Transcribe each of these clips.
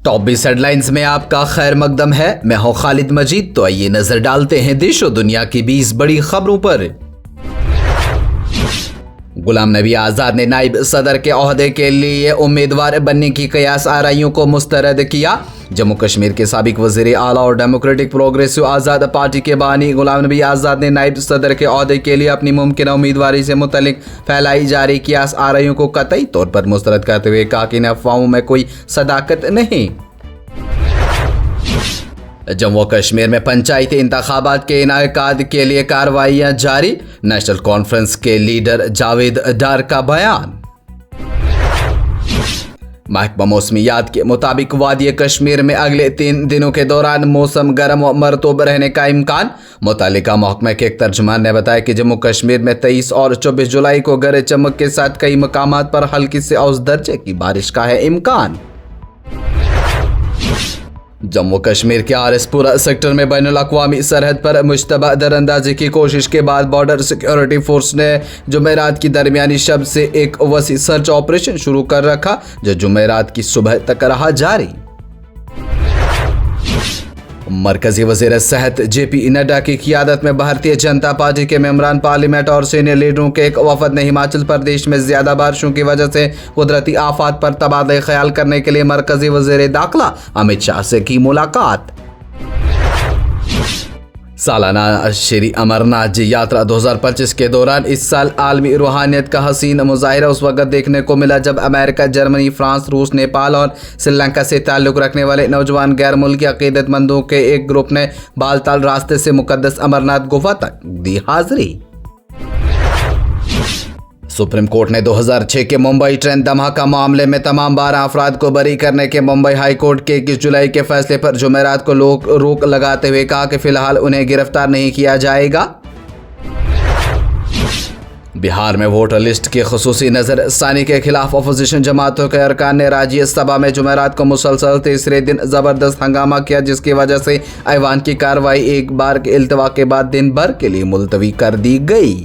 Top 20 headlines में आपका खैर मकदम है। मैं हूं खालिद मजीद। तो आइए नजर डालते हैं देश और दुनिया की 20 बड़ी खबरों पर। गुलाम नबी आजाद ने नायब सदर के ओहदे के लिए उम्मीदवार बनने की कयास आराइयों को मुस्तरद किया। जम्मू कश्मीर के साबिक वजीर आला और डेमोक्रेटिक प्रोग्रेसिव आज़ाद पार्टी के बानी गुलाम नबी आजाद ने नायब सदर के ओहदे के लिए अपनी मुमकिन उम्मीदवारी से मुतल्लिक फैलाई जा रही कयास आराइयों को कतई तौर पर मुस्तरद करते हुए कहा कि इन अफवाहों में कोई सदाकत नहीं। जम्मू कश्मीर में पंचायती इंतखाबात के इनेकाद के लिए कार्रवाइयां जारी। नेशनल कॉन्फ्रेंस के लीडर जावेद डार का बयान। महकमा मौसमियात के मुताबिक वादी कश्मीर में अगले 3 दिनों के दौरान मौसम गर्म व मरतूब रहने का इम्कान। मुतालिका महकमे के एक तर्जुमान ने बताया कि जम्मू कश्मीर में 23 और 24 जुलाई को गरज चमक के साथ कई मकामात पर हल्की से औसत दर्जे की बारिश का है इम्कान। जम्मू कश्मीर के आरएसपुरा सेक्टर में बैनुल-अक़वामी सरहद पर मुश्तबा दरअंदाजी की कोशिश के बाद बॉर्डर सिक्योरिटी फोर्स ने जुमेरात की दरमियानी शब से एक वसी सर्च ऑपरेशन शुरू कर रखा, जो जुमेरात की सुबह तक रहा जारी। मरकजी वज़ीर सेहत जेपी नड्डा की क़ियादत में भारतीय जनता पार्टी के मेंबरान पार्लियामेंट और सीनियर लीडरों के एक वफद ने हिमाचल प्रदेश में ज्यादा बारिशों की वजह से कुदरती आफात पर तबादला ख्याल करने के लिए मरकजी वज़ीर दाखिला अमित शाह से की मुलाकात। सालाना श्री अमरनाथ जी यात्रा 2025 के दौरान इस साल आलमी रूहानियत का हसीन मुजाहिरा उस वक्त देखने को मिला जब अमेरिका, जर्मनी, फ्रांस, रूस, नेपाल और श्रीलंका से ताल्लुक़ रखने वाले नौजवान गैर मुल्की अक़ीदतमंदों के एक ग्रुप ने बालताल रास्ते से मुक़द्दस अमरनाथ गुफा तक दी हाजिरी। सुप्रीम कोर्ट ने 2006 के मुंबई ट्रेन धमाका मामले में तमाम 12 अफराद को बरी करने के मुंबई हाई कोर्ट के 21 जुलाई के फैसले पर जुमेरात को रोक लगाते हुए कहा कि फिलहाल उन्हें गिरफ्तार नहीं किया जाएगा। बिहार में वोटर लिस्ट की खुसूसी नजरसानी के खिलाफ अपोजिशन जमातों के अरकान ने राज्यसभा में जुमेरात को मुसलसल तीसरे दिन जबरदस्त हंगामा किया, जिसकी वजह से ऐवान की कार्रवाई एक बार के इल्तवा के बाद दिन भर के लिए मुलतवी कर दी गई।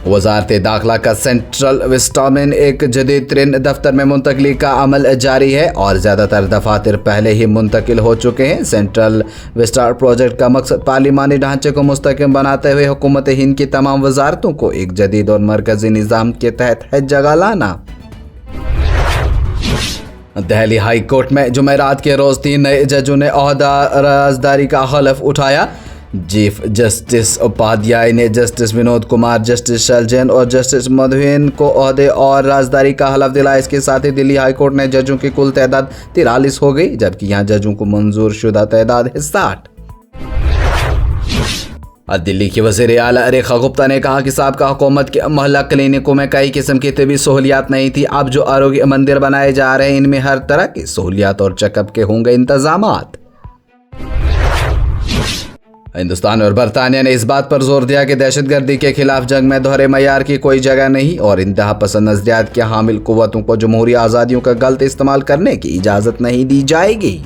वज़ारत दाखिला का सेंट्रल विस्टा में एक जदीद तरीन दफ्तर में मुंतकली का अमल जारी है और ज़्यादातर दफातर पहले ही मुंतकिल हो चुके हैं। सेंट्रल विस्टा प्रोजेक्ट का मकसद पार्लिमानी ढांचे को मुस्तहकम बनाते हुए हुकूमत हिंद की तमाम वजारतों को एक जदीद और मरकजी निज़ाम के तहत है जगह लाना। दिल्ली हाई कोर्ट में जुमेरात के रोज़ 3 नए जजों ने ओहदा राजदारी का हलफ उठाया। चीफ जस्टिस उपाध्याय ने जस्टिस विनोद कुमार, जस्टिस शैलजैन और जस्टिस मधुन को ओहदे और राजदारी का हलफ दिलाया। इसके साथ ही दिल्ली हाई कोर्ट ने जजों की कुल तादाद 43 हो गई, जबकि यहाँ जजों को मंजूर शुदा तादाद है 60। दिल्ली की वज़ीर आला रेखा गुप्ता ने कहा कि साबका हुकूमत के मोहल्ला क्लिनिकों में कई किस्म की तबी सहूलियात नहीं थी। अब जो आरोग्य मंदिर बनाए जा रहे हैं इनमें हर तरह की सहूलियात और चेकअप के होंगे इंतजामात। हिंदुस्तान और बरतानिया ने इस बात पर जोर दिया कि दहशतगर्दी के खिलाफ जंग में दोहरे मयार की कोई जगह नहीं और इंतहा पसंद नजरियात के हामिल कुव्वतों को जमहूरी आज़ादियों का गलत इस्तेमाल करने की इजाज़त नहीं दी जाएगी।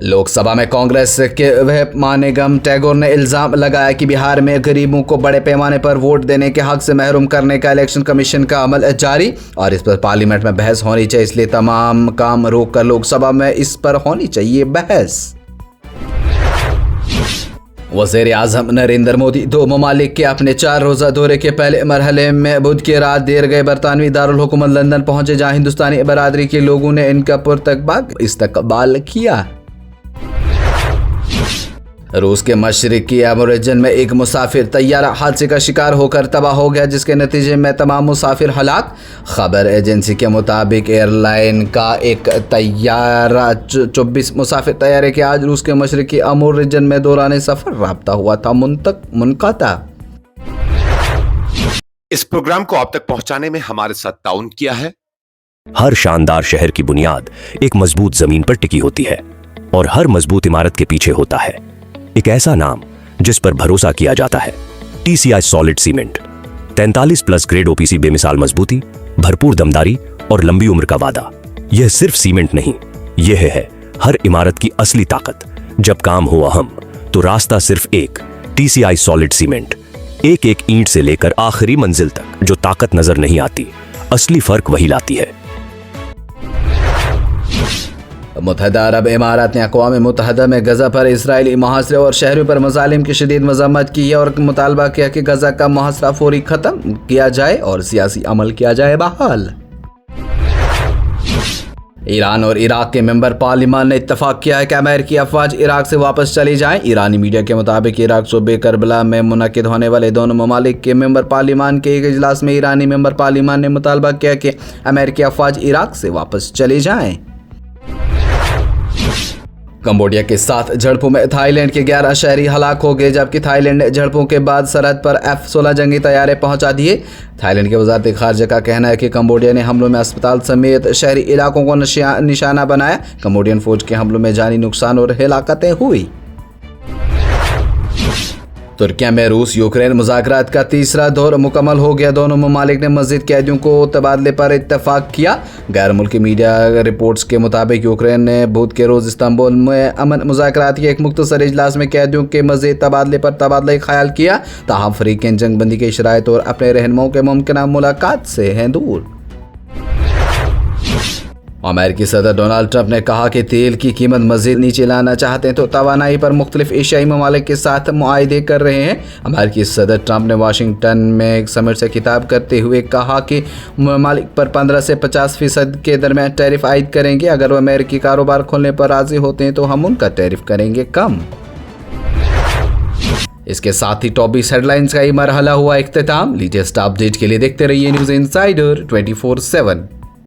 लोकसभा में कांग्रेस के व्हिप मानिकम टैगोर ने इल्ज़ाम लगाया कि बिहार में गरीबों को बड़े पैमाने पर वोट देने के हक से महरूम करने का इलेक्शन कमीशन का अमल जारी और इस पर पार्लियामेंट में बहस होनी चाहिए, इसलिए तमाम काम रोक कर लोकसभा में इस पर होनी चाहिए बहस। वज़ीर आज़म नरेंद्र मोदी 2 ममालिक के अपने 4 रोज़ा दौरे के पहले मरहले में बुध की रात देर गए बरतानवी दारुल हुकूमत लंदन पहुंचे, जहां हिंदुस्तानी बरादरी के लोगों ने इनका पुरतकबाग इस्तकबाल किया। रूस के मशरिकी अमोरिजन में एक मुसाफिर तैयारा हादसे का शिकार होकर तबाह हो गया, जिसके नतीजे में तमाम मुसाफिर हलाक। खबर एजेंसी के मुताबिक एयरलाइन का एक तैयारा 24 मुसाफिर तैयारे के आज रूस के मशरिकी अमोरिजन में दौरान सफर राब्ता हुआ था मुनक़ता। इस प्रोग्राम को आप तक पहुंचाने में हमारे साथ ताउन किया है। हर शानदार शहर की बुनियाद एक मजबूत जमीन पर टिकी होती है और हर मजबूत इमारत के पीछे होता है एक ऐसा नाम जिस पर भरोसा किया जाता है। TCI solid cement 43+ grade OPC बेमिसाल मजबूती, भरपूर दमदारी और लंबी उम्र का वादा। यह सिर्फ सीमेंट नहीं, यह है हर इमारत की असली ताकत। जब काम हो अहम तो रास्ता सिर्फ एक, TCI सॉलिड सीमेंट। एक एक ईंट से लेकर आखिरी मंजिल तक जो ताकत नजर नहीं आती, असली फर्क वही लाती है। मुत्तहदा अरब इमारात ने अक़वाम मुत्तहदा में गजा पर इसराइली मुहासरे और शहरों पर मज़ालिम की शदीद मज़म्मत की है और मुतालबा किया कि गजा का मुहासरा फौरी ख़त्म किया जाए और सियासी अमल किया जाए बहाल। ईरान और इराक के मेंबर पार्लिमान ने इत्तफाक किया है कि अमेरिकी अफवाज इराक से वापस चली जाएं। ईरानी मीडिया के मुताबिक इराक सूबे करबला में मुनक़िद होने वाले दोनों ममालिक के मेंबर पार्लिमान के एक इजलास में ईरानी मेंबर पार्लिमान ने मुतालबा किया कि अमेरिकी अफवाज इराक से वापस चले जाएं। कंबोडिया के साथ झड़पों में थाईलैंड के 11 शहरी हलाक हो गए, जबकि थाईलैंड ने झड़पों के बाद सरहद पर F-16 जंगी तैयारे पहुंचा दिए। थाईलैंड के वज़ारत ख़ारजा का कहना है कि कंबोडिया ने हमलों में अस्पताल समेत शहरी इलाकों को निशाना बनाया। कंबोडियन फौज के हमलों में जानी नुकसान और हिलाकतें हुई। तुर्किया में रूस यूक्रेन मुज़ाकरात का तीसरा दौर मुकम्मल हो गया। दोनों ममालिक ने मज़ीद कैदियों को तबादले पर इत्तफाक किया। गैर मुल्की मीडिया रिपोर्ट्स के मुताबिक यूक्रेन ने बुध के रोज़ इस्तांबुल में अमन मुज़ाकरात के एक मुख्तसर इजलास में कैदियों के मज़ीद तबादले पर तबादला ख्याल किया। ताहम फ़रीक़ैन जंगबंदी की शराइत और अपने रहनुमाओं के मुमकिन मुलाकात से हैं दूर। अमेरिकी सदर डोनाल्ड ट्रंप ने कहा कि तेल की कीमत मज़ीद नीचे लाना चाहते हैं तो तवानाई पर मुख्तलिफ एशियाई ममालिक के साथ मुआहदे कर रहे हैं। अमेरिकी सदर ट्रंप ने वाशिंगटन में एक समिट से खिताब करते हुए कहा कि ममालिक पर 15 से 50% के दरमियान टैरिफ आयद करेंगे। अगर वो अमेरिकी कारोबार खोलने पर राज़ी होते हैं तो हम उनका टैरिफ करेंगे कम। इसके साथ ही टॉप 20 हेडलाइंस का ये मरहला हुआ इख्तिताम। लेटेस्ट अपडेट के लिए देखते रहिए न्यूज़ इनसाइडर 24/7।